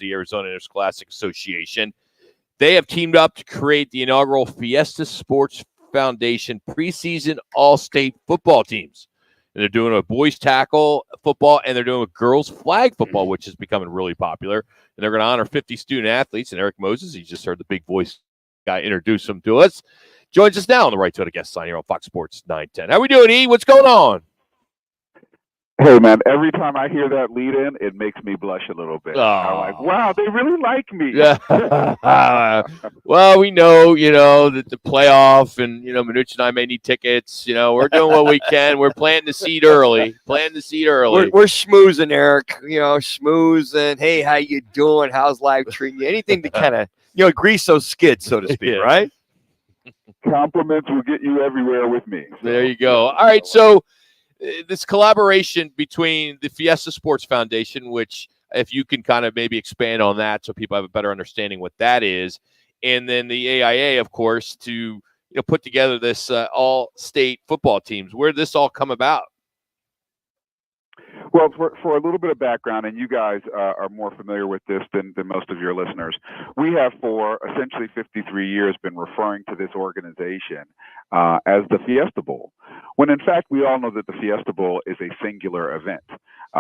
the Arizona Interscholastic Association. They have teamed up to create the inaugural Fiesta Sports Foundation preseason all-state football teams. And they're doing a boys tackle football, and they're doing a girls flag football, which is becoming really popular. And they're going to honor 50 student athletes. And Erik Moses, you just heard the big voice guy introduce him to us, joins us now on the Right to a Guest line here on Fox Sports 910. How we doing, E? What's going on? Hey, man, every time I hear that lead in, it makes me blush a little bit. Oh. I'm like, wow, they really like me. Yeah. Well, we know, that the playoff and, Minucci and I may need tickets. We're doing what we can. We're planting the seed early. We're schmoozing, Erik. Schmoozing. Hey, how you doing? How's life treating you? Anything to kind of, grease those skids, so to speak, Yeah. right? Compliments will get you everywhere with me. So, there you go. All right, so this collaboration between the Fiesta Sports Foundation, which if you can kind of maybe expand on that so people have a better understanding what that is, and then the AIA, of course, to put together this all-state football teams. Where did this all come about? Well, for a little bit of background, and you guys are more familiar with this than most of your listeners, we have for essentially 53 years been referring to this organization as the Fiesta Bowl, when in fact we all know that the Fiesta Bowl is a singular event.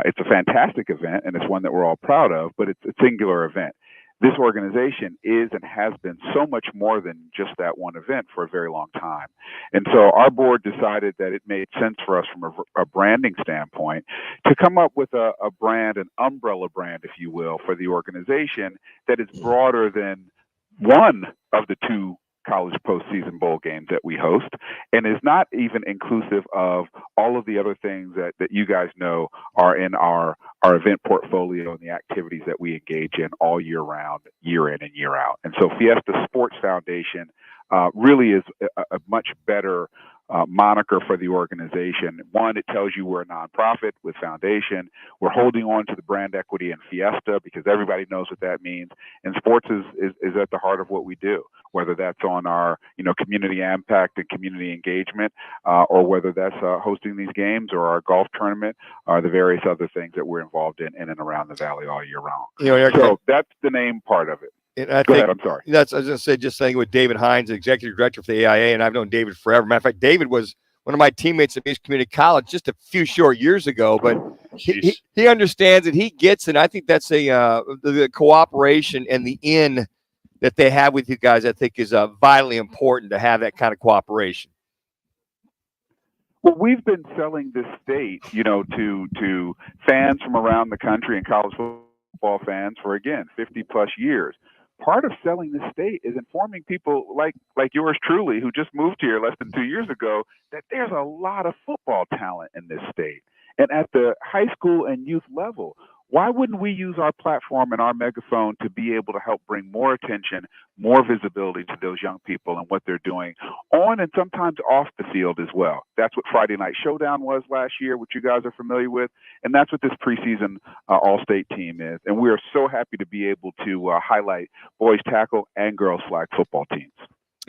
It's a fantastic event, and it's one that we're all proud of, but it's a singular event. This organization is and has been so much more than just that one event for a very long time. And so our board decided that it made sense for us from a branding standpoint to come up with a brand, an umbrella brand, if you will, for the organization that is broader than one of the two college postseason bowl games that we host, and is not even inclusive of all of the other things that you guys know are in our event portfolio and the activities that we engage in all year round, year in and year out. And so Fiesta Sports Foundation really is a much better moniker for the organization. One, it tells you we're a nonprofit with foundation. We're holding on to the brand equity in Fiesta because everybody knows what that means. And sports is at the heart of what we do, whether that's on our community impact and community engagement, or whether that's hosting these games or our golf tournament, or the various other things that we're involved in and around the Valley all year round. Erik, so that's the name part of it. And Go ahead, I'm sorry. I was going to say, just saying with David Hines, executive director for the AIA, and I've known David forever. Matter of fact, David was one of my teammates at East Community College just a few short years ago, but he understands it. He gets it. I think that's the cooperation and the in that they have with you guys, I think, is vitally important to have that kind of cooperation. Well, we've been selling this state, to fans from around the country and college football fans for, again, 50 plus years. Part of selling the state is informing people like yours truly, who just moved here less than 2 years ago, that there's a lot of football talent in this state. And at the high school and youth level, why wouldn't we use our platform and our megaphone to be able to help bring more attention, more visibility to those young people and what they're doing on and sometimes off the field as well? That's what Friday Night Showdown was last year, which you guys are familiar with. And that's what this preseason all-state team is. And we are so happy to be able to highlight boys tackle and girls flag football teams.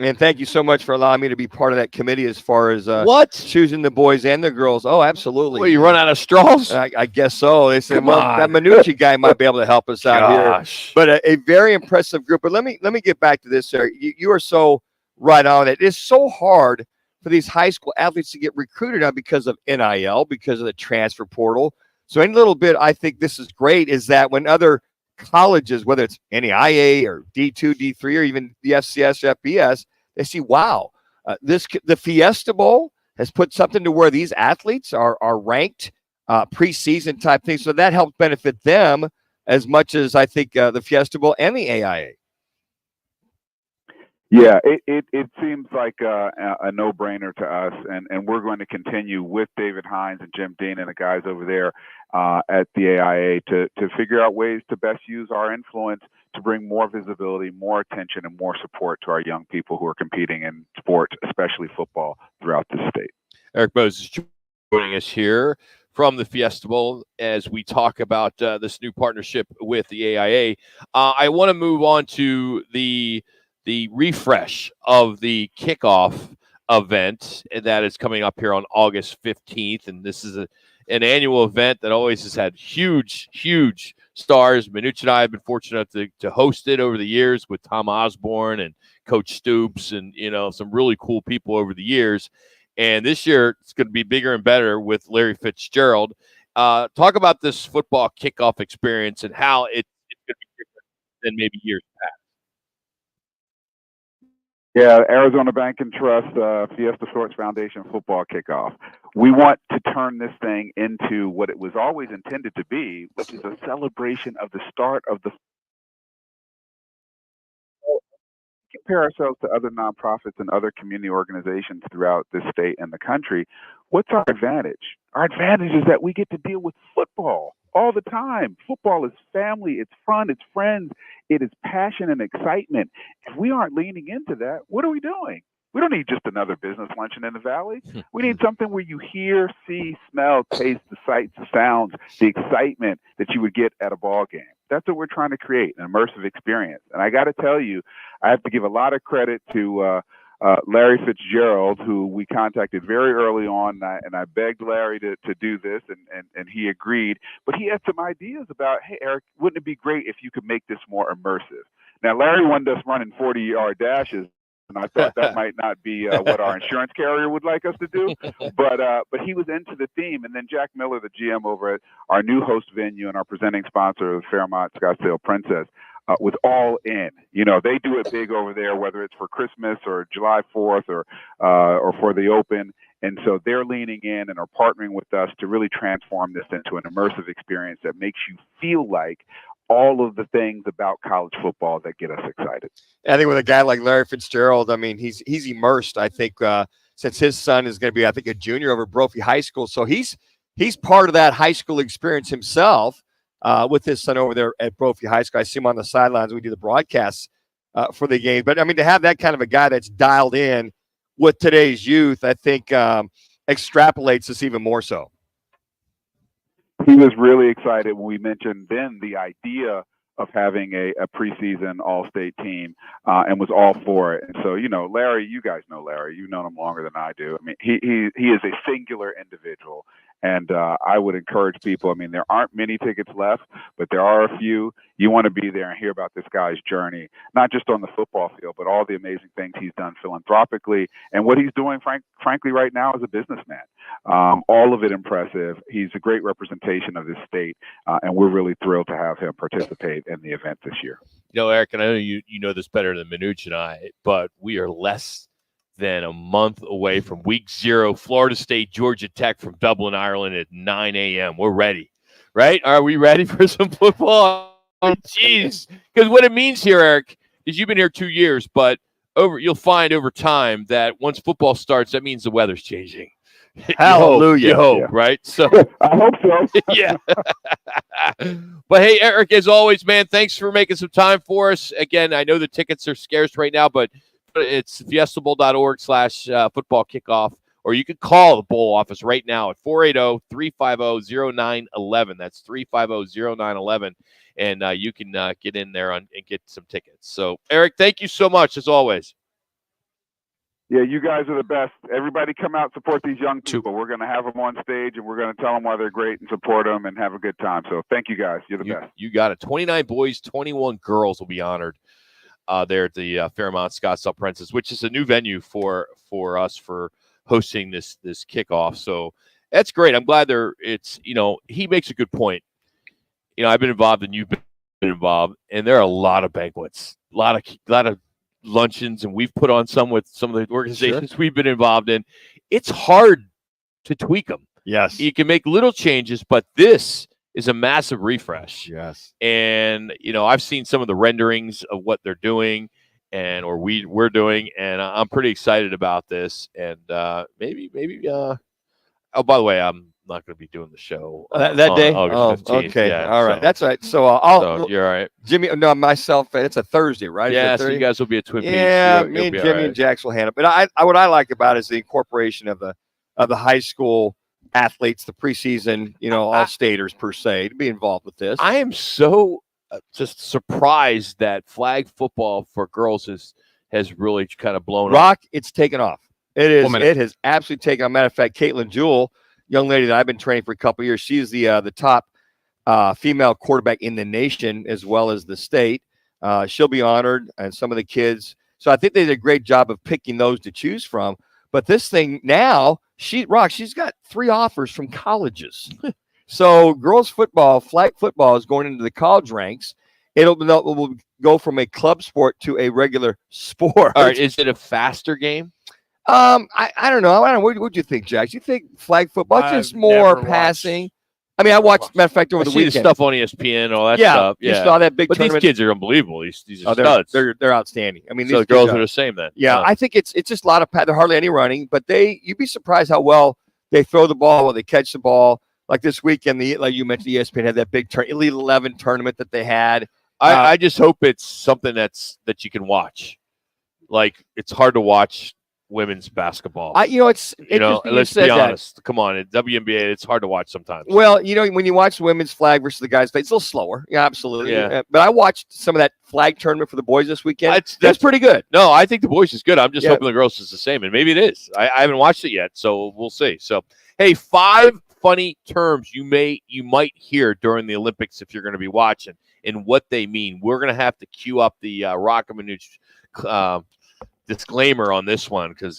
And thank you so much for allowing me to be part of that committee as far as choosing the boys and the girls. Oh, absolutely. Well, you run out of straws? I guess so. They said, that Minucci guy might be able to help us out here. But a very impressive group. But let me get back to this, sir. You are so right on it. It's so hard for these high school athletes to get recruited now because of NIL, because of the transfer portal. So any little bit, I think this is great, is that when other colleges, whether it's NAIA or D2, D3, or even the FCS, FBS, they see, wow, the Fiesta Bowl has put something to where these athletes are ranked preseason type things. So that helps benefit them as much as I think the Fiesta Bowl and the AIA. Yeah, it seems like a no-brainer to us, and we're going to continue with David Hines and Jim Dean and the guys over there at the AIA to figure out ways to best use our influence to bring more visibility, more attention, and more support to our young people who are competing in sports, especially football, throughout the state. Erik Moses joining us here from the Fiesta Bowl as we talk about this new partnership with the AIA. I want to move on to the refresh of the kickoff event that is coming up here on August 15th. And this is an annual event that always has had huge stars. Minucci and I have been fortunate to host it over the years with Tom Osborne and Coach Stoops and, some really cool people over the years. And this year it's going to be bigger and better with Larry Fitzgerald. Talk about this football kickoff experience and how it's going to be different than maybe years past. Yeah, Arizona Bank and Trust Fiesta Sports Foundation football kickoff. We want to turn this thing into what it was always intended to be, which is a celebration of the start of the. Compare ourselves to other nonprofits and other community organizations throughout this state and the country. What's our advantage? Our advantage is that we get to deal with football all the time. Football is family, it's fun, it's friends, it is passion and excitement. If we aren't leaning into that, what are we doing? We don't need just another business luncheon in the Valley. We need something where you hear, see, smell, taste the sights, the sounds, the excitement that you would get at a ball game. That's what we're trying to create, an immersive experience. And I got to tell you, I have to give a lot of credit to Larry Fitzgerald, who we contacted very early on, and I begged Larry to do this, and he agreed. But he had some ideas about, hey, Erik, wouldn't it be great if you could make this more immersive? Now, Larry wanted us running 40-yard dashes, and I thought that might not be what our insurance carrier would like us to do. But he was into the theme. And then Jack Miller, the GM over at our new host venue and our presenting sponsor of Fairmont Scottsdale Princess, was all in. They do it big over there, whether it's for Christmas or July 4th or for the Open. And so they're leaning in and are partnering with us to really transform this into an immersive experience that makes you feel like all of the things about college football that get us excited. I think with a guy like Larry Fitzgerald, I mean, he's immersed, I think, since his son is going to be, I think, a junior over at Brophy High School. So he's part of that high school experience himself with his son over there at Brophy High School. I see him on the sidelines. We do the broadcasts for the game. But, I mean, to have that kind of a guy that's dialed in with today's youth, I think extrapolates this even more so. He was really excited when we mentioned then the idea of having a preseason all-state team and was all for it. And so, Larry, you guys know Larry. You've known him longer than I do. I mean, he is a singular individual. And I would encourage people, I mean, there aren't many tickets left, but there are a few. You want to be there and hear about this guy's journey, not just on the football field, but all the amazing things he's done philanthropically and what he's doing, frankly, right now as a businessman. All of it impressive. He's a great representation of this state, and we're really thrilled to have him participate in the event this year. Erik, and I know you know this better than Minucci and I, but we are less than a month away from week 0, Florida State, Georgia Tech from Dublin, Ireland at 9 a.m. We're ready, right? Are we ready for some football? Oh, jeez. Because what it means here, Erik, is you've been here 2 years, but you'll find over time that once football starts, that means the weather's changing. Hallelujah. You hope, right? So I hope so. Yeah. But hey, Erik, as always, man, thanks for making some time for us. Again, I know the tickets are scarce right now, but it's fiestabowl.org/football kickoff, or you can call the bowl office right now at 480-350-0911. That's 350-0911. And you can get in there and get some tickets. So, Erik, thank you so much, as always. Yeah, you guys are the best. Everybody come out, support these young people. We're going to have them on stage, and we're going to tell them why they're great and support them and have a good time. So thank you, guys. You're the best. You got it. 29 boys, 21 girls will be honored there at the Fairmont Scottsdale Princess, which is a new venue for us for hosting this kickoff. So that's great. I'm glad he makes a good point. I've been involved and you've been involved, and there are a lot of banquets, a lot of luncheons, and we've put on some with some of the organizations we've been involved in. It's hard to tweak them. Yes. You can make little changes, but this is a massive refresh. Yes. And, I've seen some of the renderings of what they're doing or we're doing, and I'm pretty excited about this. And maybe oh, by the way, I'm not going to be doing the show that day. August 15th. Okay. Yeah, all right. So, that's right. So you're all right. Jimmy, no, myself, it's a Thursday, right? Yeah, so you guys will be at Twin Peaks. Yeah, me and Jimmy and Jax will handle it. But what I like about it is the incorporation of the high school athletes, the preseason, all-staters per se, to be involved with this. I am so just surprised that flag football for girls has really kind of blown up. It's taken off. It is. It has absolutely taken off. Matter of fact, Caitlin Jewell, young lady that I've been training for a couple of years, she's the top female quarterback in the nation as well as the state. She'll be honored, and some of the kids. So I think they did a great job of picking those to choose from. But this thing now, she's got 3 offers from colleges. So girls football, flag football is going into the college ranks. It will go from a club sport to a regular sport. All right, is it a faster game? I don't know. What do you think, Jack? Do you think flag football is just more passing? I mean, I watched, matter of fact, over the weekend. The stuff on ESPN, all that stuff. Yeah, you saw that big tournament. These kids are unbelievable. These are studs. They're outstanding. I mean, so the girls are the same then. Yeah, I think it's just a lot of there's hardly any running, but you'd be surprised how well they throw the ball, while they catch the ball. Like this weekend, like you mentioned, ESPN had that big Elite 11 tournament that they had. I just hope it's something that you can watch. Like, it's hard to watch women's basketball. It's let's be honest. Come on, at WNBA, it's hard to watch sometimes. Well, when you watch the women's flag versus the guys' flag, it's a little slower. Yeah, absolutely. Yeah. But I watched some of that flag tournament for the boys this weekend. That's pretty good. No, I think the boys is good. I'm just hoping the girls is the same, and maybe it is. I haven't watched it yet, so we'll see. So, hey, 5 funny terms you might hear during the Olympics if you're going to be watching and what they mean. We're going to have to queue up the Rock and Manuch disclaimer on this one because